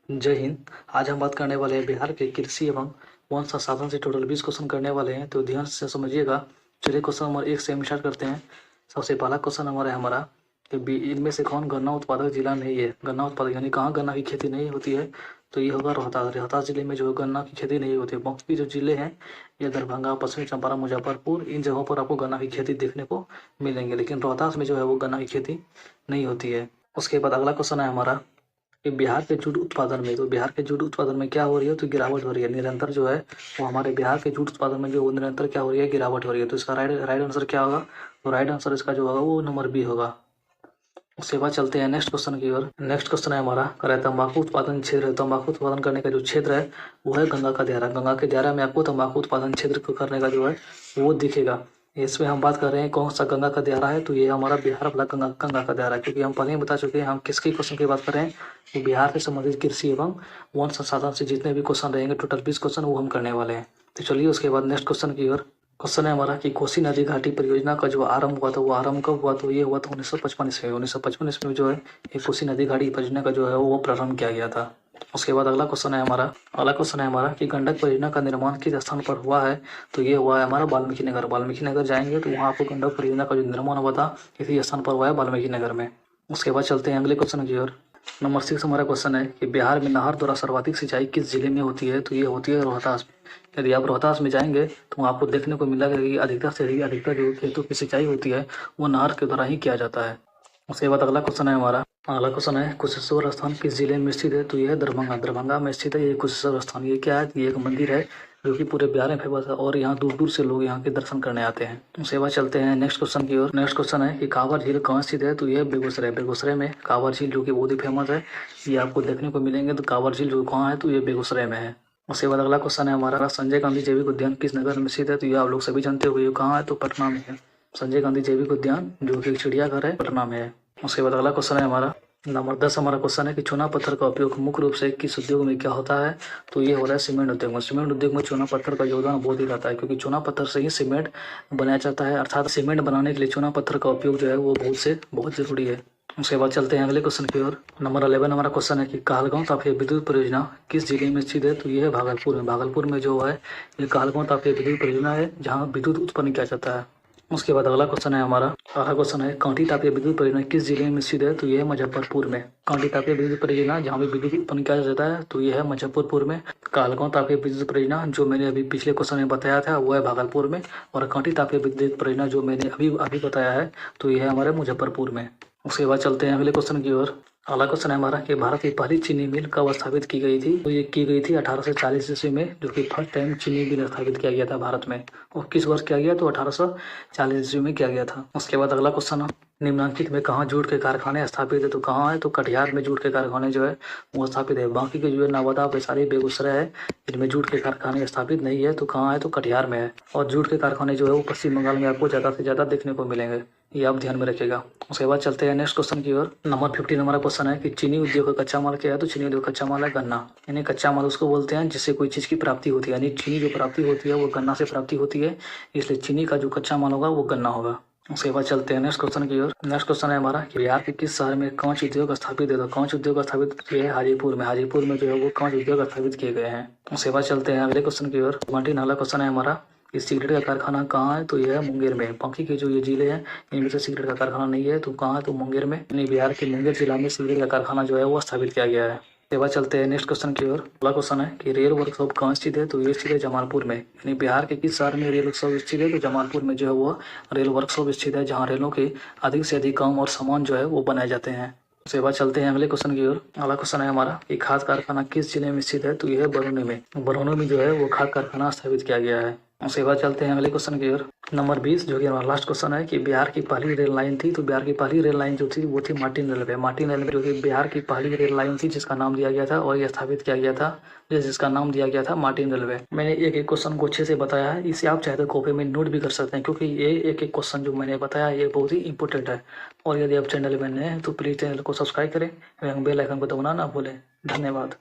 जय हिंद। आज हम बात करने वाले हैं बिहार के कृषि एवं वन संसाधन से टोटल 20 क्वेश्चन करने वाले हैं, तो ध्यान से समझिएगा। चलिए क्वेश्चन नंबर 1 से हम स्टार्ट करते हैं। सबसे पहला क्वेश्चन हमारा कि इनमें से कौन गन्ना उत्पादक जिला नहीं है। गन्ना उत्पादक यानी कहाँ गन्ना की खेती नहीं होती है, तो ये होगा रोहतास। रोहतास जिले में जो गन्ना की खेती नहीं होती है। बाकी जो जिले हैं ये दरभंगा, पश्चिमी चंपारण, मुजफ्फरपुर, इन जगहों पर आपको गन्ना की खेती देखने को मिलेंगे, लेकिन रोहतास में जो है वो गन्ना की खेती नहीं होती है। उसके बाद अगला क्वेश्चन है हमारा कि बिहार के जूट उत्पादन में, तो बिहार के जूट उत्पादन में क्या हो रही है, तो गिरावट हो रही है। निरंतर जो है वो हमारे बिहार के जूट उत्पादन में जो वो निरंतर क्या हो रही है, गिरावट हो रही है। तो इसका राइट आंसर क्या होगा, तो राइट आंसर इसका जो होगा वो नंबर बी होगा। उसके बाद चलते हैं नेक्स्ट क्वेश्चन की ओर। नेक्स्ट क्वेश्चन है हमारा करे तंबाकू उत्पादन क्षेत्र। तंबाकू उत्पादन करने का जो क्षेत्र है वो है गंगा का दायरा। गंगा के दायरा में आपको तंबाकू उत्पादन क्षेत्र को करने का जो है वो दिखेगा। इसमें हम बात कर रहे हैं कौन सा गंगा का दायरा है, तो ये हमारा बिहार वाला गंगा का दायरा है। क्योंकि हम पहले ही बता चुके हैं हम किसके क्वेश्चन की बात कर रहे हैं, तो बिहार से संबंधित कृषि एवं वन संसाधन से जितने भी क्वेश्चन रहेंगे टोटल 20 क्वेश्चन वो हम करने वाले हैं। तो चलिए उसके बाद नेक्स्ट क्वेश्चन की ओर। क्वेश्चन है हमारा कि कोसी नदी घाटी परियोजना का जो आरंभ हुआ था वो आरंभ कब हुआ, तो ये हुआ था 1955 ईस्वी। 1955 ईस्वी में जो है ये कोसी नदी घाटी परियोजना का जो है वो प्रारंभ किया गया था। उसके बाद अगला क्वेश्चन है हमारा कि गंडक परियोजना का निर्माण किस स्थान पर हुआ है, तो ये हुआ है हमारा वाल्मीकि नगर। वाल्मीकि नगर जाएंगे तो वहाँ आपको गंडक परियोजना का जो निर्माण हुआ था इसी स्थान पर हुआ है, वाल्मीकि नगर में। उसके बाद चलते हैं अगले क्वेश्चन की ओर। नंबर 6 हमारा क्वेश्चन है कि बिहार में नहर द्वारा सर्वाधिक सिंचाई किस जिले में होती है, तो ये होती है रोहतास में। यदि आप रोहतास में जाएंगे तो आपको देखने को मिलेगा कि अधिकतर से अधिकतर जो खेतों की सिंचाई होती है वो नहर के द्वारा ही किया जाता है। उसके बाद अगला क्वेश्चन है कुशेश्वर स्थान किस जिले में स्थित है, तो ये है दरभंगा। दरभंगा में स्थित है ये कुशेश्वर स्थान। ये क्या है, ये एक मंदिर है जो कि पूरे बिहार में फेमस है और यहाँ दूर दूर से लोग यहाँ के दर्शन करने आते हैं। उसके बाद चलते हैं नेक्स्ट क्वेश्चन की ओर। नेक्स्ट क्वेश्चन है कि कांवर झील कहाँ स्थित है, तो ये बेगूसराय। बेगूसराय में कांवर झील जो कि बहुत ही फेमस है, ये आपको देखने को मिलेंगे। तो कांवर झील जो कहाँ है, तो ये बेगूसराय में है। उसके बाद अगला क्वेश्चन है हमारा संजय गांधी जैविक उद्यान किस नगर में स्थित है, तो ये आप लोग सभी जानते हो ये कहाँ है, तो पटना में है। संजय गांधी जैविक उद्यान जो कि चिड़ियाघर है, पटना में है। उसके बाद अगला क्वेश्चन है हमारा नंबर 10 हमारा क्वेश्चन है कि चूना पत्थर का उपयोग मुख्य रूप से किस उद्योग में क्या होता है, तो ये हो रहा है सीमेंट उद्योग में। सीमेंट उद्योग में चूना पत्थर का योगदान बहुत ही रहता है, क्योंकि चूना पत्थर से ही सीमेंट बनाया जाता है। अर्थात सीमेंट बनाने के लिए चूना पत्थर का उपयोग जो है वो बहुत जरूरी है। उसके बाद चलते हैं अगले क्वेश्चन की ओर। नंबर 11 हमारा क्वेश्चन है कि कहलगांव तापीय विद्युत परियोजना किस जिले में स्थित है, तो ये है भागलपुर में। भागलपुर में जो है ये कहलगांव तापीय विद्युत परियोजना है जहाँ विद्युत उत्पन्न किया जाता है। उसके बाद अगला क्वेश्चन है कांटी तापीय विद्युत परियोजना किस जिले में स्थित है, तो ये है मुजफ्फरपुर में। कांटी तापीय विद्युत परियोजना जहाँ पे विद्युत उत्पन्न किया जाता है तो ये है मुजफ्फरपुर में। कहलगांव तापीय विद्युत परियोजना जो मैंने अभी पिछले क्वेश्चन में बताया था वो है भागलपुर में, और कांटी तापीय विद्युत परियोजना जो मैंने अभी बताया है तो ये है हमारे मुजफ्फरपुर में। उसके बाद चलते हैं अगले क्वेश्चन की ओर। अगला क्वेश्चन है हमारा कि भारत की पहली चीनी मिल कब स्थापित की गई थी, तो ये की गई थी 1840 ईस्वी में, जो कि फर्स्ट टाइम चीनी मिल स्थापित किया गया था भारत में। और किस वर्ष किया गया, तो 1840 ईस्वी में किया गया था। उसके बाद अगला क्वेश्चन निम्नलिखित में कहाँ जूट के कारखाने स्थापित है, तो कहाँ है, तो कटिहार में जूट के कारखाने जो है वो स्थापित है। बाकी के जो है नवादा, वैशाली, बेगूसराय है, इनमें जूट के कारखाने स्थापित नहीं है। तो कहाँ है, तो कटिहार में है। और जूट के कारखाने जो है वो पश्चिम बंगाल में आपको ज़्यादा से ज़्यादा देखने को मिलेंगे, ये आप ध्यान में रखिएगा। उसके बाद चलते हैं नेक्स्ट क्वेश्चन की ओर। नंबर 15 हमारा क्वेश्चन है कि चीनी उद्योग का कच्चा माल क्या है, तो चीनी उद्योग का कच्चा माल है गन्ना। यानी कच्चा माल उसको बोलते हैं जिससे कोई चीज़ की प्राप्ति होती है, यानी चीनी जो प्राप्ति होती है वो गन्ना से प्राप्ति होती है, इसलिए चीनी का जो कच्चा माल होगा वो गन्ना होगा। उसके बाद चलते हैं नेक्स्ट क्वेश्चन की ओर। नेक्स्ट क्वेश्चन है हमारा कि बिहार के किस शहर में कांच उद्योग स्थापित है, तो कांच उद्योग स्थापित किए हैं हाजीपुर में। हाजीपुर में जो है वो कांच उद्योग स्थापित किए गए हैं। उसके बाद चलते हैं अगले क्वेश्चन की ओर। 19 अगला क्वेश्चन है हमारा कि सिगरेट का कारखाना कहाँ है, तो यह है मुंगेर में। बाकी के जो ये जिले हैं इनमें से सिगरेट का कारखाना नहीं है, तो कहाँ है, तो मुंगेर में। यानी बिहार के मुंगेर जिला में सिगरेट का कारखाना जो है वो स्थापित किया गया है। उसके बाद चलते हैं नेक्स्ट क्वेश्चन की ओर। अगला क्वेश्चन है कि रेल वर्कशॉप कहाँ स्थित है, तो ये स्थित है जमालपुर में। यानी बिहार के किस शहर में रेल वर्कशॉप स्थित है, तो जमालपुर में जो है वो रेल वर्कशॉप स्थित है, जहाँ रेलों के अधिक से अधिक काम और सामान जो है वो बनाए जाते हैं। उसके बाद चलते हैं अगले क्वेश्चन की ओर। अगला क्वेश्चन है हमारा कि खाद कारखाना किस जिले में स्थित है, तो यह है बरौनी में। बरौनी में जो है वो खाद कारखाना स्थापित किया गया है। उसके बाद चलते हैं अगले क्वेश्चन की ओर। नंबर 20 जो कि हमारा लास्ट क्वेश्चन है कि बिहार की पहली रेल लाइन थी, तो बिहार की पहली रेल लाइन जो थी वो थी मार्टिन रेलवे। मार्टिन रेलवे जो कि बिहार की पहली रेल लाइन थी जिसका नाम दिया गया था और ये स्थापित किया गया था, जिसका नाम दिया गया था मार्टिन रेलवे। मैंने एक एक क्वेश्चन को अच्छे से बताया है, इसे आप चाहे तो कॉपी में नोट भी कर सकते हैं, क्योंकि ये एक एक क्वेश्चन जो मैंने बताया ये बहुत ही इंपॉर्टेंट है। और यदि आप चैनल में नए हैं तो प्लीज़ चैनल को सब्सक्राइब करें एवं बेल आइकन को दबाना ना भूलें। धन्यवाद।